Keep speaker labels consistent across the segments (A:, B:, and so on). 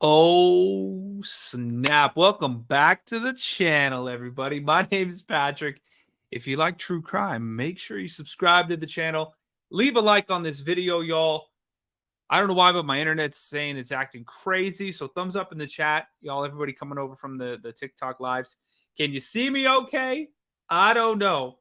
A: Oh, snap. Welcome back to the channel, everybody. My name is Patrick. If you like true crime, make sure you subscribe to the channel. Leave a like on this video, y'all. I don't know why, but my internet's saying it's acting crazy. So thumbs up in the chat. Y'all, everybody coming over from the TikTok lives. Can you see me okay? I don't know.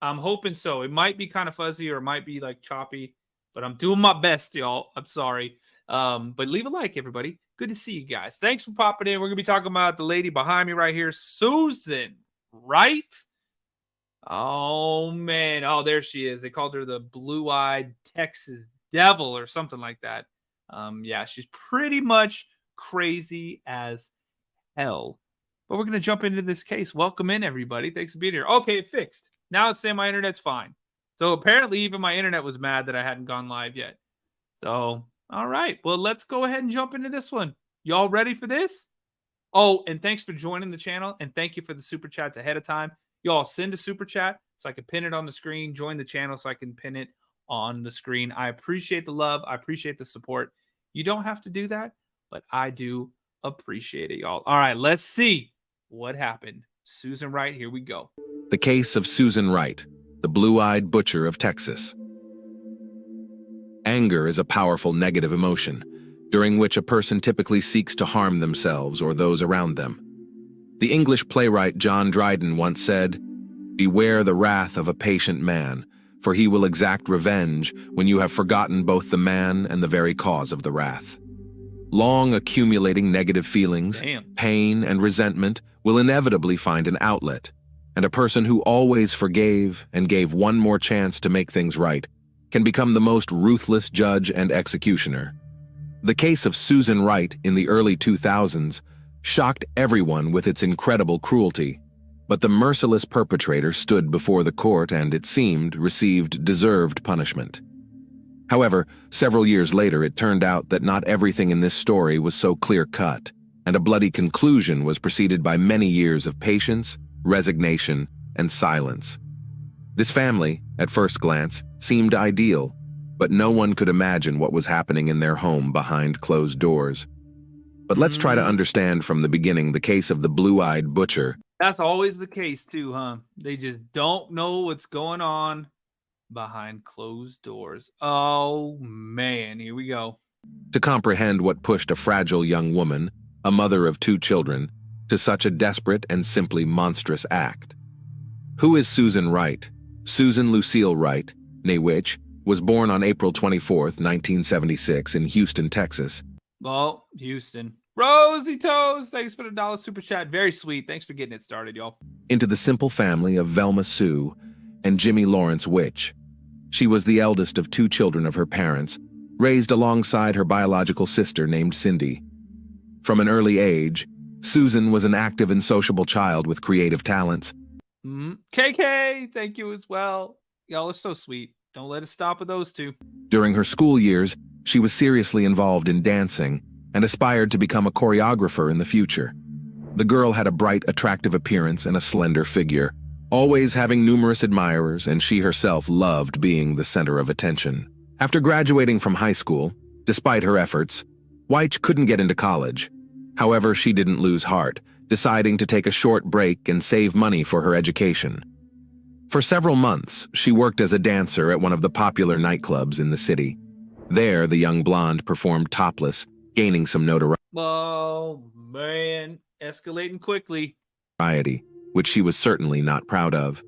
A: I'm hoping so. It might be kind of fuzzy or it might be like choppy, but I'm doing my best, y'all. I'm sorry. But leave a like, everybody. Good to see you guys. Thanks for popping in. We're going to be talking about the lady behind me right here, Susan Wright. Oh, man. Oh, there she is. They called her the blue-eyed Texas devil or something like that. Yeah, she's pretty much crazy as hell. But we're going to jump into this case. Welcome in, everybody. Thanks for being here. Okay, it fixed. Now it's saying my internet's fine. So apparently even my internet was mad that I hadn't gone live yet. So, all right. Well, let's go ahead and jump into this one. Y'all ready for this? Oh, and thanks for joining the channel. And thank you for the super chats ahead of time. Y'all send a super chat so I can pin it on the screen. Join the channel so I can pin it on the screen. I appreciate the love. I appreciate the support. You don't have to do that, but I do appreciate it, y'all. All right, let's see what happened. Susan Wright, here we go.
B: The case of Susan Wright, the blue-eyed butcher of Texas. Anger is a powerful negative emotion, during which a person typically seeks to harm themselves or those around them. The English playwright John Dryden once said, "Beware the wrath of a patient man, for he will exact revenge when you have forgotten both the man and the very cause of the wrath." Long accumulating negative feelings, pain, and resentment will inevitably find an outlet, and a person who always forgave and gave one more chance to make things right can become the most ruthless judge and executioner. The case of Susan Wright in the early 2000s shocked everyone with its incredible cruelty, but the merciless perpetrator stood before the court and, it seemed, received deserved punishment. However, several years later it turned out that not everything in this story was so clear-cut, and a bloody conclusion was preceded by many years of patience, resignation, and silence. This family, at first glance, seemed ideal, but no one could imagine what was happening in their home behind closed doors. But let's try to understand from the beginning the case of the blue-eyed butcher.
A: That's always the case too, huh? They just don't know what's going on behind closed doors. Oh, man, here we go.
B: To comprehend what pushed a fragile young woman, a mother of 2 children, to such a desperate and simply monstrous act. Who is Susan Wright? Susan Lucille Wright, née Witch, was born on April 24, 1976 in Houston, Texas.
A: Well, Houston. Rosy Toes, thanks for the $1 super chat. Very sweet. Thanks for getting it started, y'all.
B: Into the simple family of Velma Sue and Jimmy Lawrence Witch. She was the eldest of 2 children of her parents, raised alongside her biological sister named Cindy. From an early age, Susan was an active and sociable child with creative talents.
A: KK, thank you as well. Y'all are so sweet. Don't let us stop with those 2.
B: During her school years, she was seriously involved in dancing and aspired to become a choreographer in the future. The girl had a bright, attractive appearance and a slender figure, always having numerous admirers, and she herself loved being the center of attention. After graduating from high school, despite her efforts, Wright couldn't get into college. However, she didn't lose heart, deciding to take a short break and save money for her education. For several months, she worked as a dancer at one of the popular nightclubs in the city. There, the young blonde performed topless, gaining some notoriety.
A: Oh, man. Escalating quickly.
B: Which she was certainly not proud of.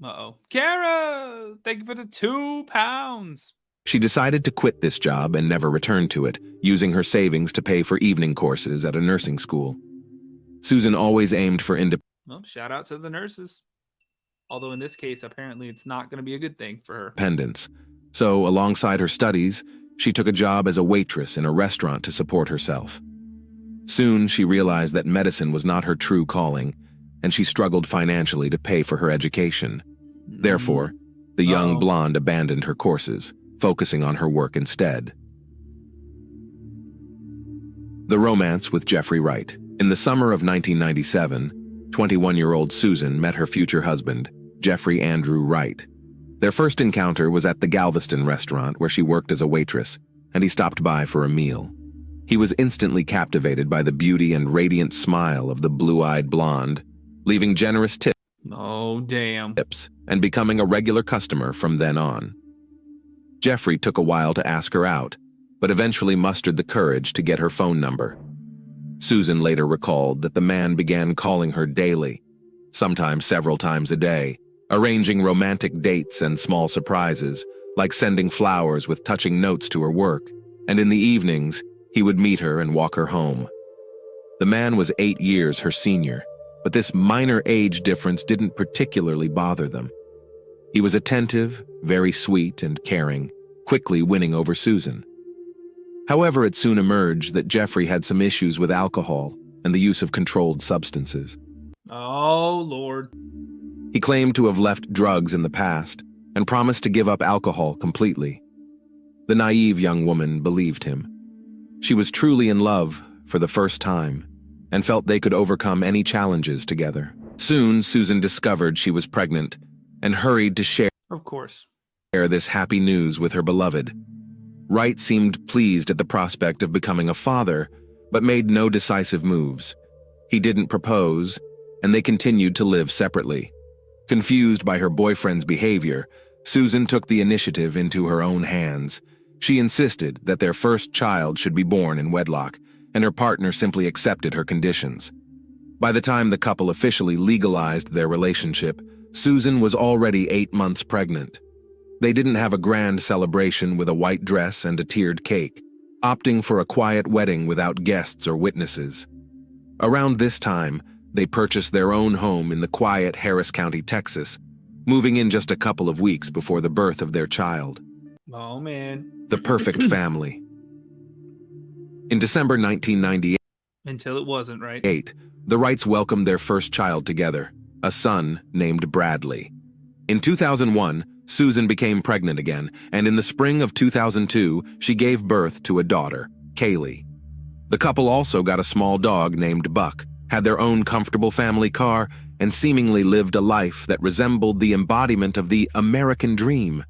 A: Uh-oh. Kara, thank you for the 2 pounds.
B: She decided to quit this job and never return to it, using her savings to pay for evening courses at a nursing school. Susan always aimed for
A: Well, shout out to the nurses. Although in this case, apparently it's not going to be a good thing for her.
B: Independence. So, alongside her studies, she took a job as a waitress in a restaurant to support herself. Soon, she realized that medicine was not her true calling, and she struggled financially to pay for her education. Therefore, the young blonde abandoned her courses, focusing on her work instead. The romance with Jeffrey Wright. In the summer of 1997, 21-year-old Susan met her future husband, Jeffrey Andrew Wright. Their first encounter was at the Galveston restaurant where she worked as a waitress, and he stopped by for a meal. He was instantly captivated by the beauty and radiant smile of the blue-eyed blonde, leaving generous
A: Oh, damn.
B: tips and becoming a regular customer from then on. Jeffrey took a while to ask her out, but eventually mustered the courage to get her phone number. Susan later recalled that the man began calling her daily, sometimes several times a day, arranging romantic dates and small surprises, like sending flowers with touching notes to her work, and in the evenings, he would meet her and walk her home. The man was 8 years her senior, but this minor age difference didn't particularly bother them. He was attentive, very sweet and caring, quickly winning over Susan. However, it soon emerged that Jeffrey had some issues with alcohol and the use of controlled substances.
A: Oh, Lord.
B: He claimed to have left drugs in the past and promised to give up alcohol completely. The naive young woman believed him. She was truly in love for the first time and felt they could overcome any challenges together. Soon, Susan discovered she was pregnant and hurried to share
A: Of course.
B: this happy news with her beloved. Wright seemed pleased at the prospect of becoming a father, but made no decisive moves. He didn't propose, and they continued to live separately. Confused by her boyfriend's behavior, Susan took the initiative into her own hands. She insisted that their first child should be born in wedlock, and her partner simply accepted her conditions. By the time the couple officially legalized their relationship, Susan was already 8 months pregnant. They didn't have a grand celebration with a white dress and a tiered cake, opting for a quiet wedding without guests or witnesses. Around this time, they purchased their own home in the quiet Harris County, Texas, moving in just a couple of weeks before the birth of their child.
A: Oh, man.
B: The perfect family. In December 1998,
A: Until it wasn't, right?
B: the Wrights welcomed their first child together, a son named Bradley. In 2001, Susan became pregnant again, and in the spring of 2002, she gave birth to a daughter, Kaylee. The couple also got a small dog named Buck, had their own comfortable family car, and seemingly lived a life that resembled the embodiment of the American dream.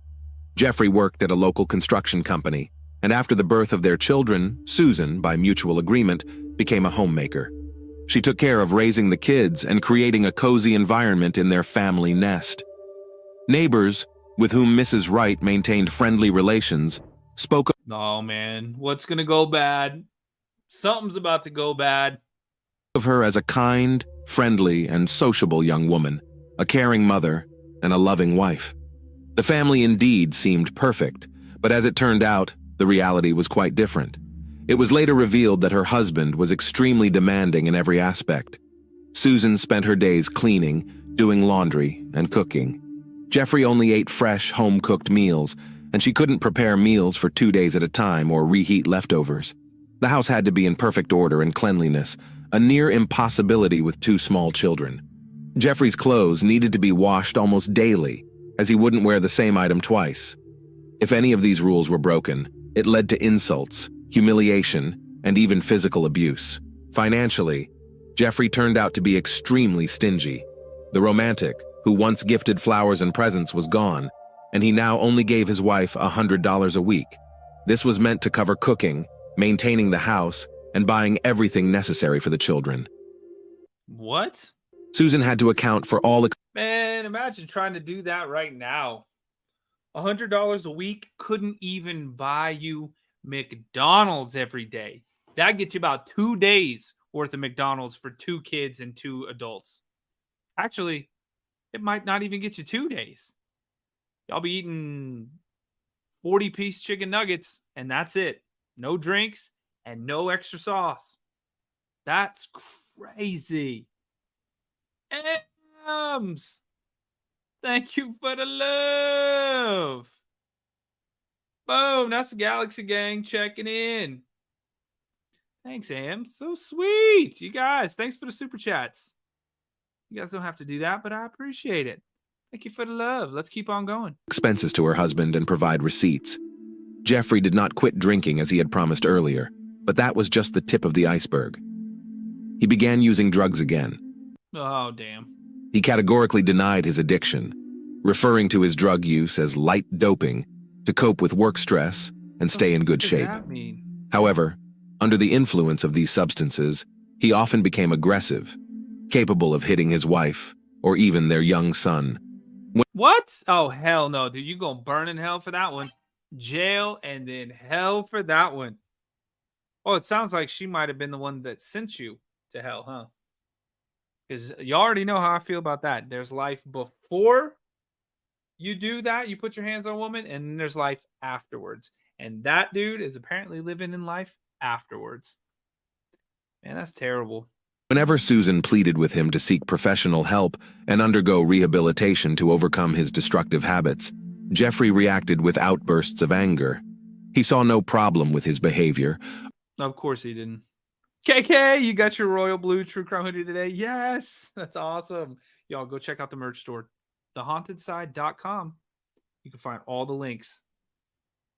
B: Jeffrey worked at a local construction company, and after the birth of their children, Susan, by mutual agreement, became a homemaker. She took care of raising the kids and creating a cozy environment in their family nest. Neighbors, with whom Mrs. Wright maintained friendly relations, spoke
A: Oh, man. What's going to go bad? Something's about to go bad.
B: of her as a kind, friendly, and sociable young woman, a caring mother, and a loving wife. The family indeed seemed perfect, but as it turned out, the reality was quite different. It was later revealed that her husband was extremely demanding in every aspect. Susan spent her days cleaning, doing laundry, and cooking. Jeffrey only ate fresh, home-cooked meals, and she couldn't prepare meals for 2 days at a time or reheat leftovers. The house had to be in perfect order and cleanliness, a near impossibility with 2 small children. Jeffrey's clothes needed to be washed almost daily, as he wouldn't wear the same item twice. If any of these rules were broken, it led to insults, humiliation, and even physical abuse. Financially, Jeffrey turned out to be extremely stingy. The romantic, who once gifted flowers and presents, was gone, and he now only gave his wife $100 a week. This was meant to cover cooking, maintaining the house, and buying everything necessary for the children.
A: What?
B: Susan had to account for all
A: Man, imagine trying to do that right now. $100 a week couldn't even buy you McDonald's every day. That gets you about 2 days worth of McDonald's for 2 kids and 2 adults. Actually, it might not even get you 2 days. Y'all be eating 40-piece chicken nuggets, and that's it. No drinks and no extra sauce. That's crazy. Ams, thank you for the love. Boom, that's the Galaxy Gang checking in. Thanks, Am. So sweet. You guys, thanks for the super chats. You guys don't have to do that, but I appreciate it. Thank you for the love. Let's keep on going.
B: expenses to her husband and provide receipts. Jeffrey did not quit drinking as he had promised earlier, but that was just the tip of the iceberg. He began using drugs again.
A: Oh, damn.
B: He categorically denied his addiction, referring to his drug use as light doping to cope with work stress and stay in good
A: What does
B: shape.
A: that mean?
B: However, Under the influence of these substances, he often became aggressive, capable of hitting his wife or even their young son.
A: What? Oh, hell no, dude. You gonna burn in hell for that one. Jail and then hell for that one. Oh, it sounds like she might have been the one that sent you to hell, huh? Because you already know how I feel about that. There's life before you do that, you put your hands on a woman, and then there's life afterwards. And that dude is apparently living in life afterwards. Man, that's terrible.
B: Whenever Susan pleaded with him to seek professional help and undergo rehabilitation to overcome his destructive habits, Jeffrey reacted with outbursts of anger. He saw no problem with his behavior.
A: Of course he didn't. KK, you got your Royal Blue True Crime hoodie today? Yes, that's awesome. Y'all go check out the merch store, thehauntedSide.com. You can find all the links,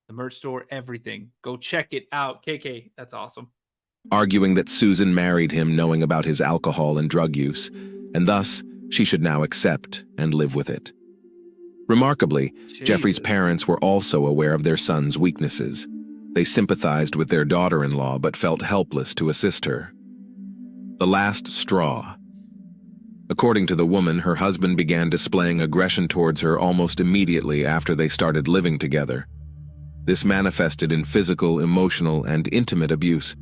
A: the merch store, everything. Go check it out. KK, that's awesome.
B: Arguing that Susan married him knowing about his alcohol and drug use, and thus she should now accept and live with it. Remarkably, Jeffrey's parents were also aware of their son's weaknesses. They sympathized with their daughter-in-law but felt helpless to assist her. The last straw. According to the woman, her husband began displaying aggression towards her almost immediately after they started living together. This manifested in physical, emotional, and intimate abuse.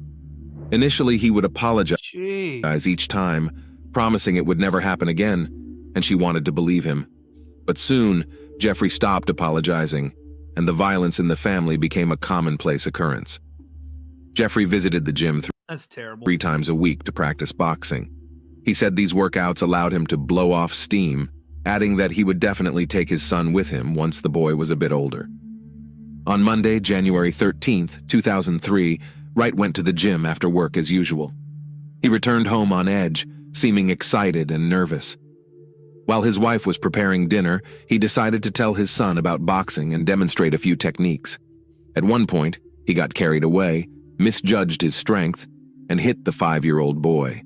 B: Initially, he would apologize each time, promising it would never happen again, and she wanted to believe him. But soon, Jeffrey stopped apologizing, and the violence in the family became a commonplace occurrence. Jeffrey visited the gym three times a week to practice boxing. He said these workouts allowed him to blow off steam, adding that he would definitely take his son with him once the boy was a bit older. On Monday, January 13th, 2003, Wright went to the gym after work as usual. He returned home on edge, seeming excited and nervous. While his wife was preparing dinner, he decided to tell his son about boxing and demonstrate a few techniques. At one point, he got carried away, misjudged his strength, and hit the 5-year-old boy.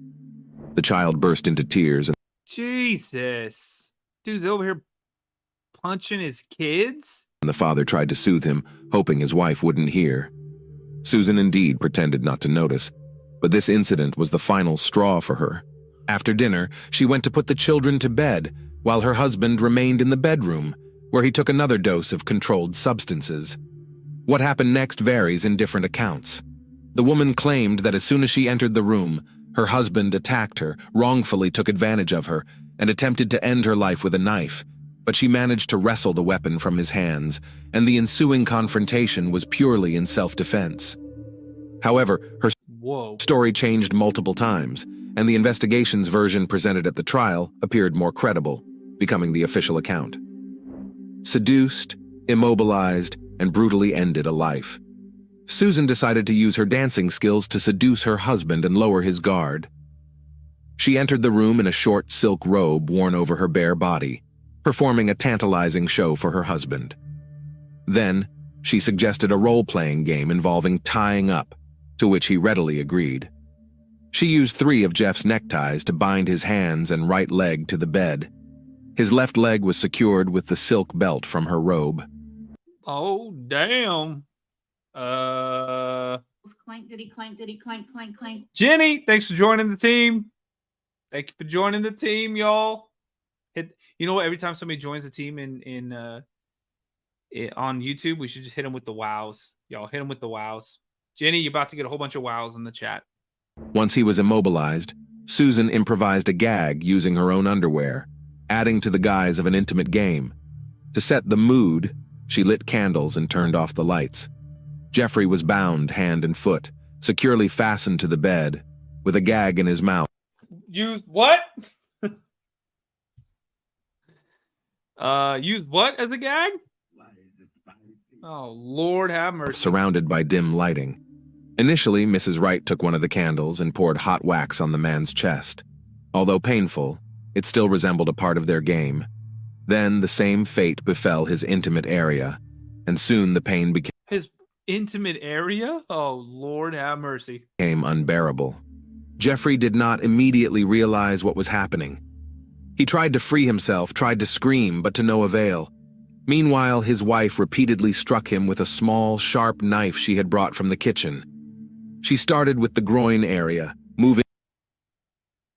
B: The child burst into tears.
A: Jesus. Dude's over here punching his kids?
B: And the father tried to soothe him, hoping his wife wouldn't hear. Susan indeed pretended not to notice, but this incident was the final straw for her. After dinner, she went to put the children to bed, while her husband remained in the bedroom, where he took another dose of controlled substances. What happened next varies in different accounts. The woman claimed that as soon as she entered the room, her husband attacked her, wrongfully took advantage of her, and attempted to end her life with a knife, but she managed to wrestle the weapon from his hands, and the ensuing confrontation was purely in self-defense. However, her story changed multiple times, and the investigation's version presented at the trial appeared more credible, becoming the official account. Seduced, immobilized, and brutally ended a life. Susan decided to use her dancing skills to seduce her husband and lower his guard. She entered the room in a short silk robe worn over her bare body, performing a tantalizing show for her husband. Then, she suggested a role-playing game involving tying up, to which he readily agreed. She used 3 of Jeff's neckties to bind his hands and right leg to the bed. His left leg was secured with the silk belt from her robe.
A: Oh, damn.
C: Clank, diddy, clank, diddy, clank, clank, clank.
A: Jenny, thanks for joining the team. Thank you for joining the team, y'all. You know what? Every time somebody joins the team on YouTube, we should just hit them with the wows. Y'all hit them with the wows. Jenny, you're about to get a whole bunch of wows in the chat.
B: Once he was immobilized, Susan improvised a gag using her own underwear, adding to the guise of an intimate game. To set the mood, she lit candles and turned off the lights. Jeffrey was bound hand and foot, securely fastened to the bed, with a gag in his mouth.
A: Used what? Used what as a gag? Oh, Lord have mercy.
B: Surrounded by dim lighting. Initially, Mrs. Wright took one of the candles and poured hot wax on the man's chest. Although painful, it still resembled a part of their game. Then the same fate befell his intimate area, and soon the pain became
A: his intimate area? Oh, Lord have mercy.
B: Unbearable. Jeffrey did not immediately realize what was happening. He tried to free himself, tried to scream, but to no avail. Meanwhile, his wife repeatedly struck him with a small, sharp knife she had brought from the kitchen. She started with the groin area, moving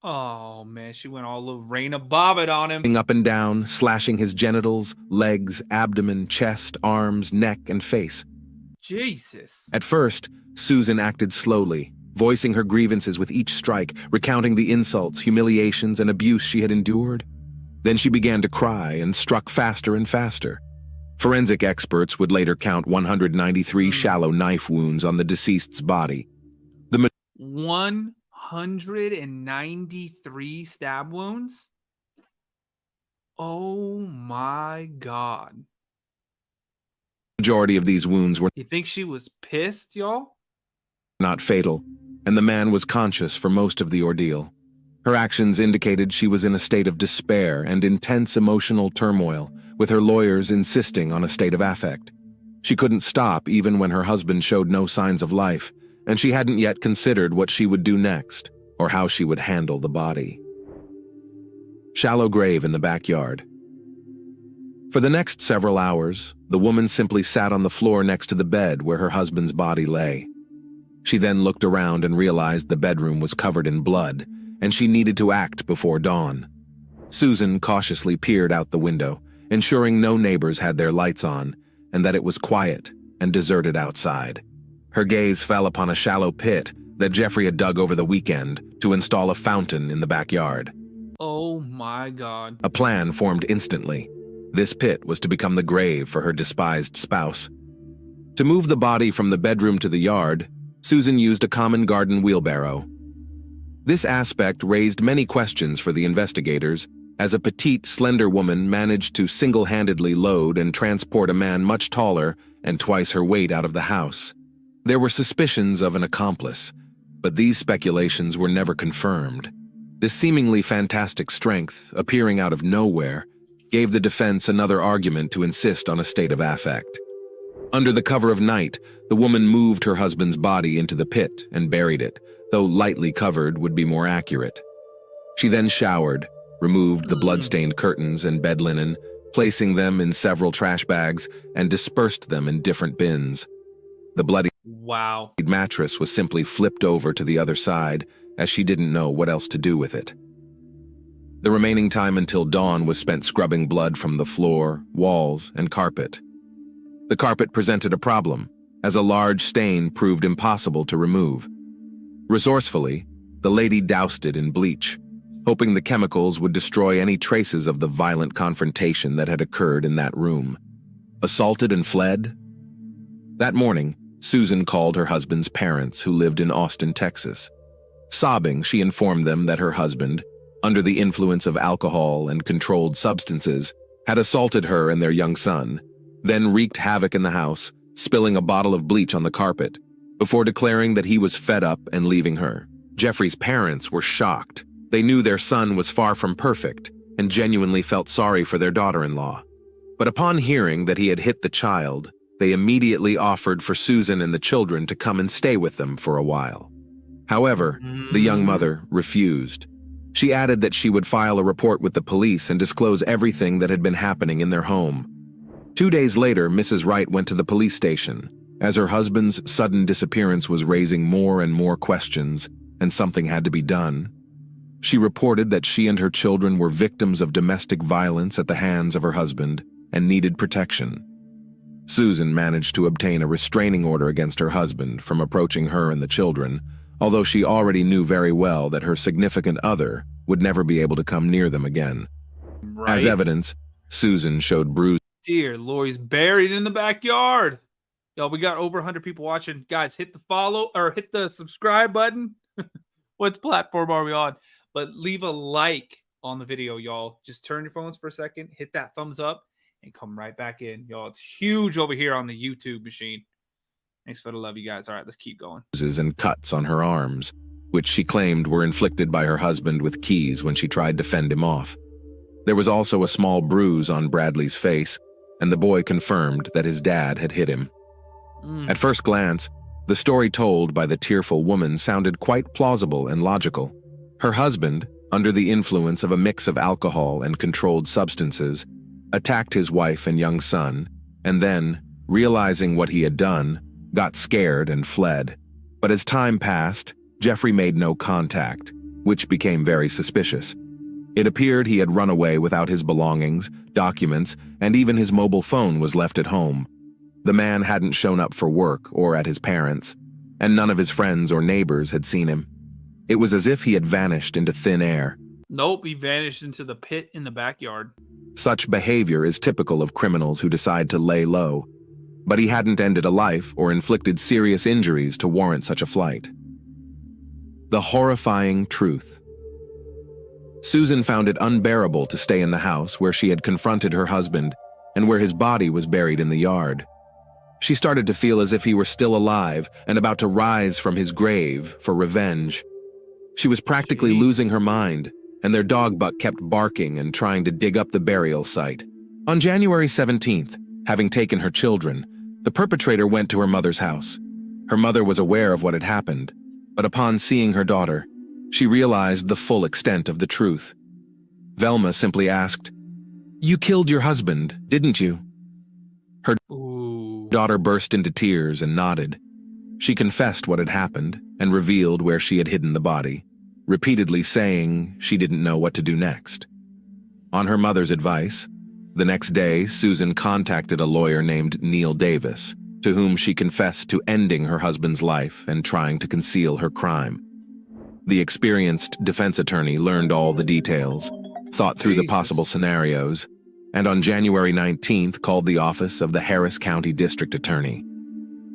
A: Oh man, she went all Lorena Bobbitt on him.
B: up and down, slashing his genitals, legs, abdomen, chest, arms, neck, and face.
A: Jesus.
B: At first, Susan acted slowly, voicing her grievances with each strike, recounting the insults, humiliations, and abuse she had endured. Then she began to cry and struck faster and faster. Forensic experts would later count 193 shallow knife wounds on the deceased's body.
A: 193 stab wounds? Oh my God.
B: Majority of these wounds were
A: You think she was pissed, y'all?
B: not fatal, and the man was conscious for most of the ordeal. Her actions indicated she was in a state of despair and intense emotional turmoil, with her lawyers insisting on a state of affect. She couldn't stop even when her husband showed no signs of life, and she hadn't yet considered what she would do next, or how she would handle the body. Shallow grave in the backyard. For the next several hours, the woman simply sat on the floor next to the bed where her husband's body lay. She then looked around and realized the bedroom was covered in blood, and she needed to act before dawn. Susan cautiously peered out the window, ensuring no neighbors had their lights on, and that it was quiet and deserted outside. Her gaze fell upon a shallow pit that Jeffrey had dug over the weekend to install a fountain in the backyard.
A: Oh my God.
B: A plan formed instantly. This pit was to become the grave for her despised spouse. To move the body from the bedroom to the yard, Susan used a common garden wheelbarrow. This aspect raised many questions for the investigators, as a petite, slender woman managed to single-handedly load and transport a man much taller and twice her weight out of the house. There were suspicions of an accomplice, but these speculations were never confirmed. This seemingly fantastic strength, appearing out of nowhere, gave the defense another argument to insist on a state of affect. Under the cover of night, the woman moved her husband's body into the pit and buried it, though lightly covered would be more accurate. She then showered, removed the blood-stained curtains and bed linen, placing them in several trash bags, and dispersed them in different bins. The bloody
A: Wow.
B: mattress was simply flipped over to the other side, as she didn't know what else to do with it. The remaining time until dawn was spent scrubbing blood from the floor, walls, and carpet. The carpet presented a problem, as a large stain proved impossible to remove. Resourcefully, the lady doused it in bleach, hoping the chemicals would destroy any traces of the violent confrontation that had occurred in that room. Assaulted and fled? That morning, Susan called her husband's parents, who lived in Austin, Texas. Sobbing, she informed them that her husband, under the influence of alcohol and controlled substances, had assaulted her and their young son, then wreaked havoc in the house, spilling a bottle of bleach on the carpet, before declaring that he was fed up and leaving her. Jeffrey's parents were shocked. They knew their son was far from perfect and genuinely felt sorry for their daughter-in-law. But upon hearing that he had hit the child, they immediately offered for Susan and the children to come and stay with them for a while. However, the young mother refused. She added that she would file a report with the police and disclose everything that had been happening in their home. 2 days later, Mrs. Wright went to the police station, as her husband's sudden disappearance was raising more and more questions, and something had to be done. She reported that she and her children were victims of domestic violence at the hands of her husband and needed protection. Susan managed to obtain a restraining order against her husband from approaching her and the children, although she already knew very well that her significant other would never be able to come near them again.
A: Right.
B: As evidence, Susan showed bruises.
A: Dear Lori's buried in the backyard. Yo, we got over 100 people watching. Guys, hit the follow or hit the subscribe button. What platform are we on? But leave a like on the video, y'all. Just turn your phones for a second, hit that thumbs up, and come right back in. Y'all, it's huge over here on the YouTube machine. Thanks for the love, you guys. All right, let's keep going.
B: And cuts on her arms, which she claimed were inflicted by her husband with keys when she tried to fend him off. There was also a small bruise on Bradley's face, and the boy confirmed that his dad had hit him. At first glance, the story told by the tearful woman sounded quite plausible and logical. Her husband, under the influence of a mix of alcohol and controlled substances, attacked his wife and young son, and then, realizing what he had done, got scared and fled. But as time passed, Jeffrey made no contact, which became very suspicious. It appeared he had run away without his belongings, documents, and even his mobile phone was left at home. The man hadn't shown up for work or at his parents', and none of his friends or neighbors had seen him. It was as if he had vanished into thin air.
A: Nope, he vanished into the pit in the backyard.
B: Such behavior is typical of criminals who decide to lay low, but he hadn't ended a life or inflicted serious injuries to warrant such a flight. The horrifying truth. Susan found it unbearable to stay in the house where she had confronted her husband and where his body was buried in the yard. She started to feel as if he were still alive and about to rise from his grave for revenge. She was practically losing her mind, and their dog Buck kept barking and trying to dig up the burial site. On January 17th, having taken her children, the perpetrator went to her mother's house. Her mother was aware of what had happened, but upon seeing her daughter, she realized the full extent of the truth. Velma simply asked, "You killed your husband, didn't you?" Her daughter burst into tears and nodded. She confessed what had happened and revealed where she had hidden the body, repeatedly saying she didn't know what to do next. On her mother's advice, the next day Susan contacted a lawyer named Neil Davis, to whom she confessed to ending her husband's life and trying to conceal her crime. The experienced defense attorney learned all the details, thought through the possible scenarios, and on January 19th called the office of the Harris County District Attorney.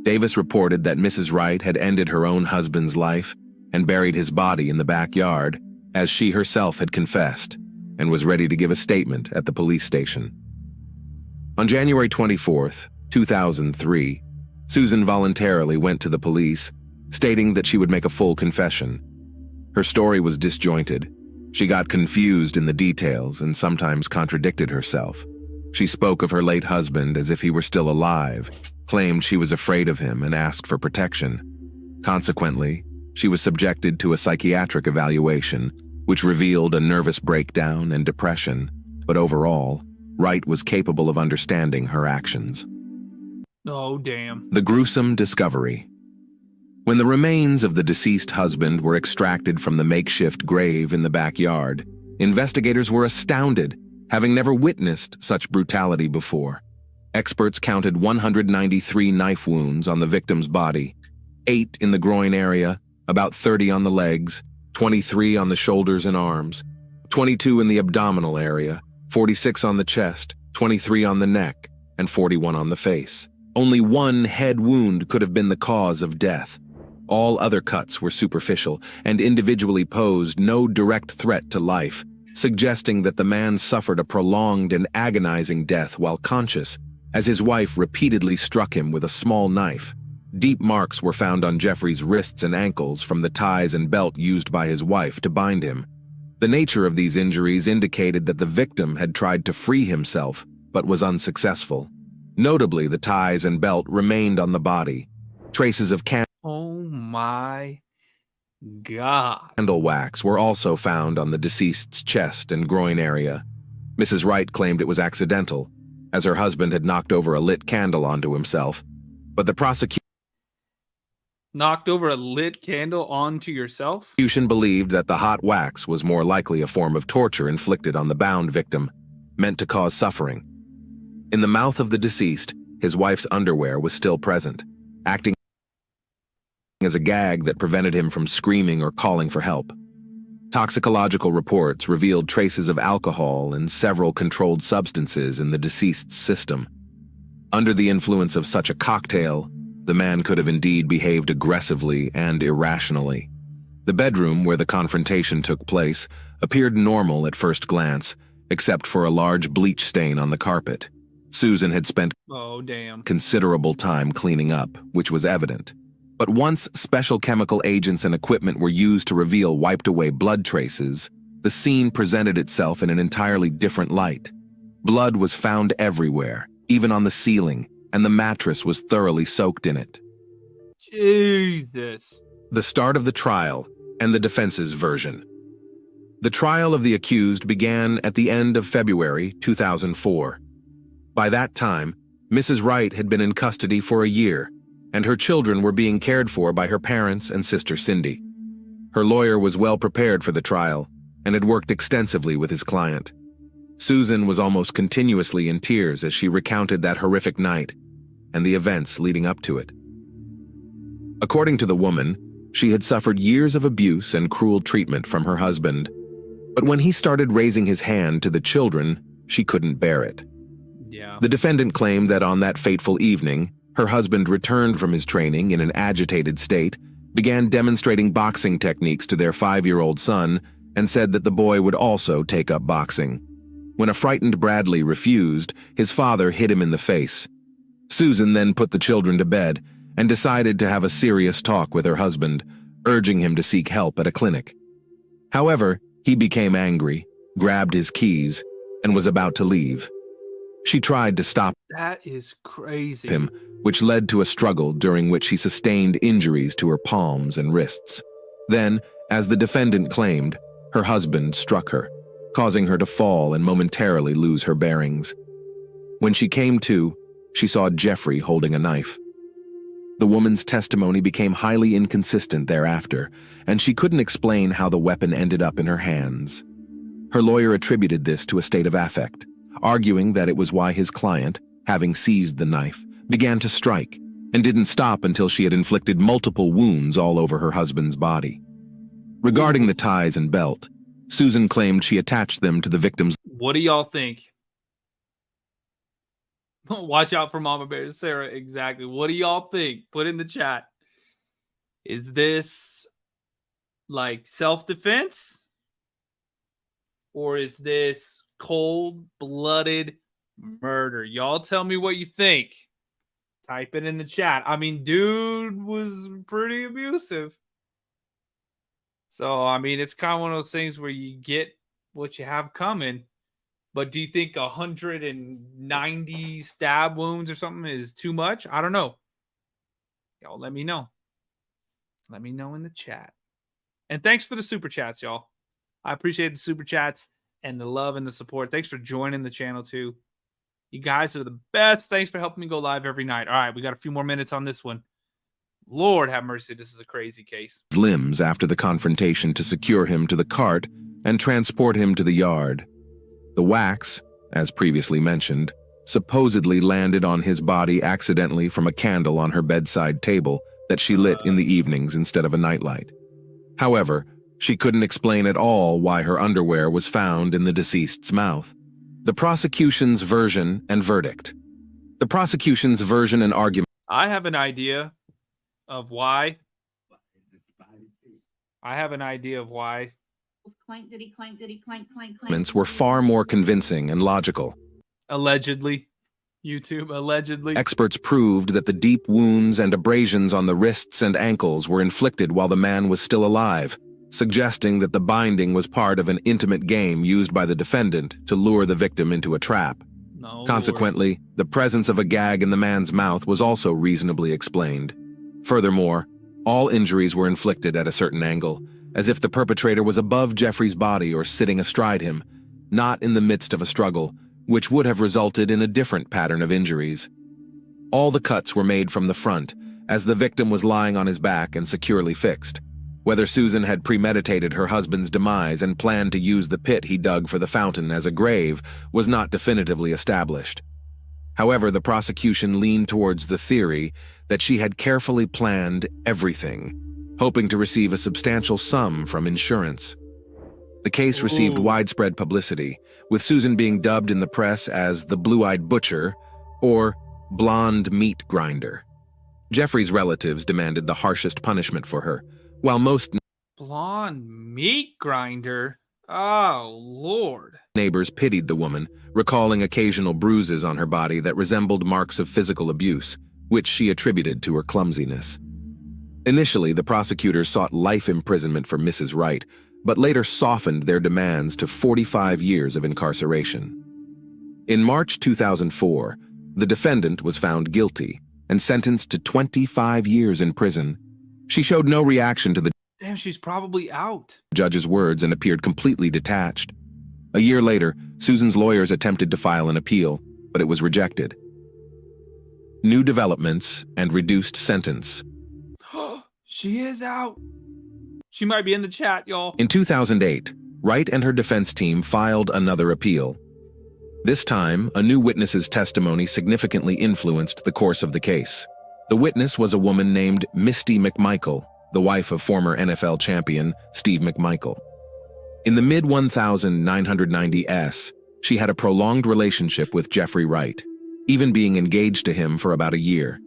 B: Davis reported that Mrs. Wright had ended her own husband's life and buried his body in the backyard, as she herself had confessed, and was ready to give a statement at the police station. On January 24th, 2003, Susan voluntarily went to the police, stating that she would make a full confession. Her story was disjointed. She got confused in the details and sometimes contradicted herself. She spoke of her late husband as if he were still alive, claimed she was afraid of him and asked for protection. Consequently, she was subjected to a psychiatric evaluation, which revealed a nervous breakdown and depression, but overall, Wright was capable of understanding her actions.
A: Oh, damn.
B: The gruesome discovery. When the remains of the deceased husband were extracted from the makeshift grave in the backyard, investigators were astounded, having never witnessed such brutality before. Experts counted 193 knife wounds on the victim's body, 8 in the groin area, about 30 on the legs, 23 on the shoulders and arms, 22 in the abdominal area, 46 on the chest, 23 on the neck, and 41 on the face. Only one head wound could have been the cause of death. All other cuts were superficial and individually posed no direct threat to life, suggesting that the man suffered a prolonged and agonizing death while conscious, as his wife repeatedly struck him with a small knife. Deep marks were found on Jeffrey's wrists and ankles from the ties and belt used by his wife to bind him. The nature of these injuries indicated that the victim had tried to free himself, but was unsuccessful. Notably, the ties and belt remained on the body. Traces of
A: Oh my God.
B: candle wax were also found on the deceased's chest and groin area. Mrs. Wright claimed it was accidental, as her husband had knocked over a lit candle onto himself, but the prosecution
A: Knocked over a lit candle onto yourself?
B: believed that the hot wax was more likely a form of torture inflicted on the bound victim, meant to cause suffering. In the mouth of the deceased, his wife's underwear was still present, acting as a gag that prevented him from screaming or calling for help. Toxicological reports revealed traces of alcohol and several controlled substances in the deceased's system. Under the influence of such a cocktail, the man could have indeed behaved aggressively and irrationally. The bedroom where the confrontation took place appeared normal at first glance, except for a large bleach stain on the carpet. Susan had spent considerable time cleaning up, which was evident. But once special chemical agents and equipment were used to reveal wiped-away blood traces, the scene presented itself in an entirely different light. Blood was found everywhere, even on the ceiling, and the mattress was thoroughly soaked in it.
A: Jesus.
B: The start of the trial and the defense's version. The trial of the accused began at the end of February 2004. By that time, Mrs. Wright had been in custody for a year. and her children were being cared for by her parents and sister Cindy. Her lawyer was well prepared for the trial and had worked extensively with his client. Susan was almost continuously in tears as she recounted that horrific night and the events leading up to it. According to the woman, she had suffered years of abuse and cruel treatment from her husband, but when he started raising his hand to the children, she couldn't bear it.
A: Yeah.
B: The defendant claimed that on that fateful evening, her husband returned from his training in an agitated state, began demonstrating boxing techniques to their 5-year-old son, and said that the boy would also take up boxing. When a frightened Bradley refused, his father hit him in the face. Susan then put the children to bed and decided to have a serious talk with her husband, urging him to seek help at a clinic. However, he became angry, grabbed his keys, and was about to leave. She tried to stop
A: That is crazy.
B: him, which led to a struggle during which he sustained injuries to her palms and wrists. Then, as the defendant claimed, her husband struck her, causing her to fall and momentarily lose her bearings. When she came to, she saw Jeffrey holding a knife. The woman's testimony became highly inconsistent thereafter, and she couldn't explain how the weapon ended up in her hands. Her lawyer attributed this to a state of affect, arguing that it was why his client, having seized the knife, began to strike and didn't stop until she had inflicted multiple wounds all over her husband's body. Regarding the ties and belt, Susan claimed she attached them to the victim's
A: What do y'all think? Watch out for Mama Bear Sarah. Exactly. What do y'all think? Put in the chat. Is this like self-defense? Or is this cold-blooded murder? Y'all tell me what you think. Type it in the chat. I mean, dude was pretty abusive. So, I mean, it's kind of one of those things where you get what you have coming. But do you think 190 stab wounds or something is too much? I don't know. Y'all let me know. Let me know in the chat. And thanks for the super chats, y'all. I appreciate the super chats and the love and the support. Thanks for joining the channel, too. You guys are the best. Thanks for helping me go live every night. All right, we got a few more minutes on this one. Lord have mercy, this is a crazy case.
B: limbs after the confrontation to secure him to the cart and transport him to the yard. The wax, as previously mentioned, supposedly landed on his body accidentally from a candle on her bedside table that she lit in the evenings instead of a nightlight. However, she couldn't explain at all why her underwear was found in the deceased's mouth. The prosecution's version and verdict. The prosecution's version and argument
A: I have an idea of why.
C: Clank, diddy, clank, diddy, clank, clank, clank.
B: arguments were far more convincing and logical.
A: Allegedly. YouTube, allegedly.
B: Experts proved that the deep wounds and abrasions on the wrists and ankles were inflicted while the man was still alive, suggesting that the binding was part of an intimate game used by the defendant to lure the victim into a trap.
A: No,
B: Consequently, the presence of a gag in the man's mouth was also reasonably explained. Furthermore, all injuries were inflicted at a certain angle, as if the perpetrator was above Jeffrey's body or sitting astride him, not in the midst of a struggle, which would have resulted in a different pattern of injuries. All the cuts were made from the front, as the victim was lying on his back and securely fixed. Whether Susan had premeditated her husband's demise and planned to use the pit he dug for the fountain as a grave was not definitively established. However, the prosecution leaned towards the theory that she had carefully planned everything, hoping to receive a substantial sum from insurance. The case received widespread publicity, with Susan being dubbed in the press as the Blue-Eyed Butcher or Blonde Meat Grinder. Jeffrey's relatives demanded the harshest punishment for her, while most
A: Blonde meat grinder? Oh, Lord.
B: neighbors pitied the woman, recalling occasional bruises on her body that resembled marks of physical abuse, which she attributed to her clumsiness. Initially, the prosecutors sought life imprisonment for Mrs. Wright, but later softened their demands to 45 years of incarceration. In March 2004, the defendant was found guilty and sentenced to 25 years in prison. She showed no reaction to the
A: Damn, she's probably out.
B: judge's words and appeared completely detached. A year later, Susan's lawyers attempted to file an appeal, but it was rejected. new developments, and reduced sentence.
A: She is out. She might be in the chat, y'all.
B: In 2008, Wright and her defense team filed another appeal. This time, a new witness's testimony significantly influenced the course of the case. The witness was a woman named Misty McMichael, the wife of former NFL champion Steve McMichael. In the mid-1990s, she had a prolonged relationship with Jeffrey Wright, even being engaged to him for about a year.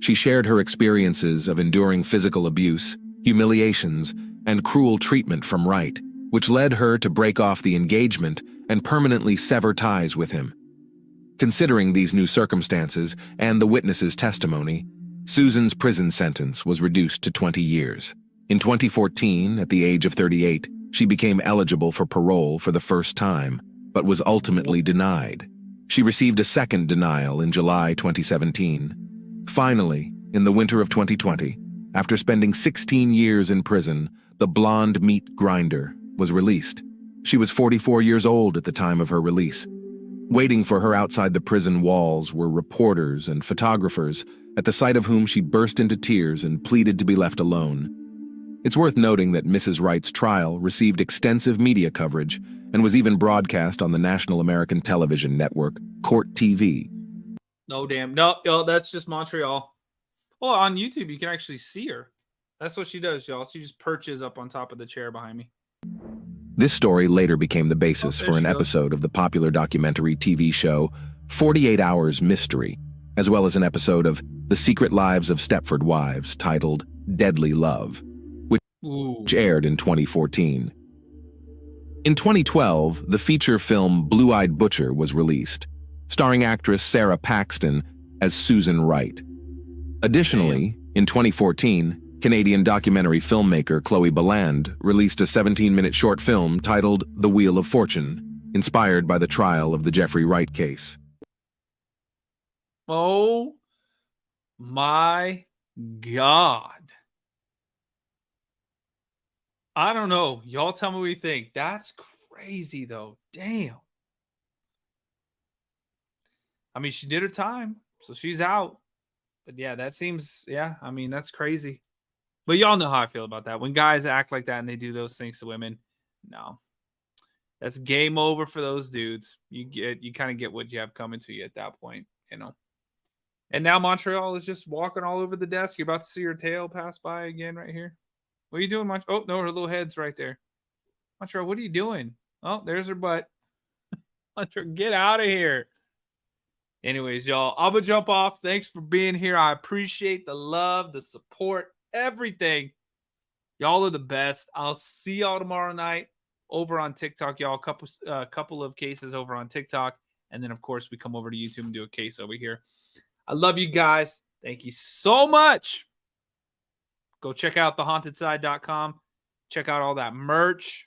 B: She shared her experiences of enduring physical abuse, humiliations, and cruel treatment from Wright, which led her to break off the engagement and permanently sever ties with him. Considering these new circumstances and the witness's testimony, Susan's prison sentence was reduced to 20 years. In 2014, at the age of 38, she became eligible for parole for the first time, but was ultimately denied. She received a second denial in July 2017. Finally, in the winter of 2020, after spending 16 years in prison, the blonde meat grinder was released. She was 44 years old at the time of her release. Waiting for her outside the prison walls were reporters and photographers, at the sight of whom she burst into tears and pleaded to be left alone. It's worth noting that Mrs. Wright's trial received extensive media coverage and was even broadcast on the National American Television Network, Court TV.
A: No, damn. No, yo, that's just Montreal. Well, on YouTube, you can actually see her. That's what she does, y'all. She just perches up on top of the chair behind me.
B: This story later became the basis for an episode of the popular documentary TV show 48 Hours Mystery, as well as an episode of The Secret Lives of Stepford Wives titled Deadly Love, which aired in 2014. In 2012, the feature film Blue-Eyed Butcher was released, starring actress Sarah Paxton as Susan Wright. Additionally, in 2014, Canadian documentary filmmaker Chloe Balland released a 17-minute short film titled The Wheel of Fortune, inspired by the trial of the Jeffrey Wright case.
A: Oh my God. I don't know. Y'all tell me what you think. That's crazy, though. Damn. I mean, she did her time, so she's out. But yeah, that seems, yeah, I mean, that's crazy. But y'all know how I feel about that. When guys act like that and they do those things to women, no. That's game over for those dudes. You kind of get what you have coming to you at that point, you know. And now Montreal is just walking all over the desk. You're about to see her tail pass by again right here. What are you doing, Montreal? Oh, no, her little head's right there. Montreal, what are you doing? Oh, there's her butt. Montreal, get out of here. Anyways, y'all, I'm going to jump off. Thanks for being here. I appreciate the love, the support, everything. Y'all are the best. I'll see y'all tomorrow night over on TikTok, y'all. Couple of cases over on TikTok. And then, of course, we come over to YouTube and do a case over here. I love you guys. Thank you so much. Go check out thehauntedSide.com. Check out all that merch.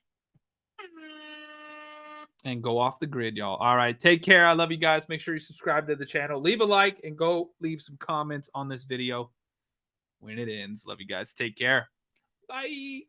A: And go off the grid, y'all. All right. Take care. I love you guys. Make sure you subscribe to the channel. Leave a like and go leave some comments on this video when it ends. Love you guys. Take care. Bye.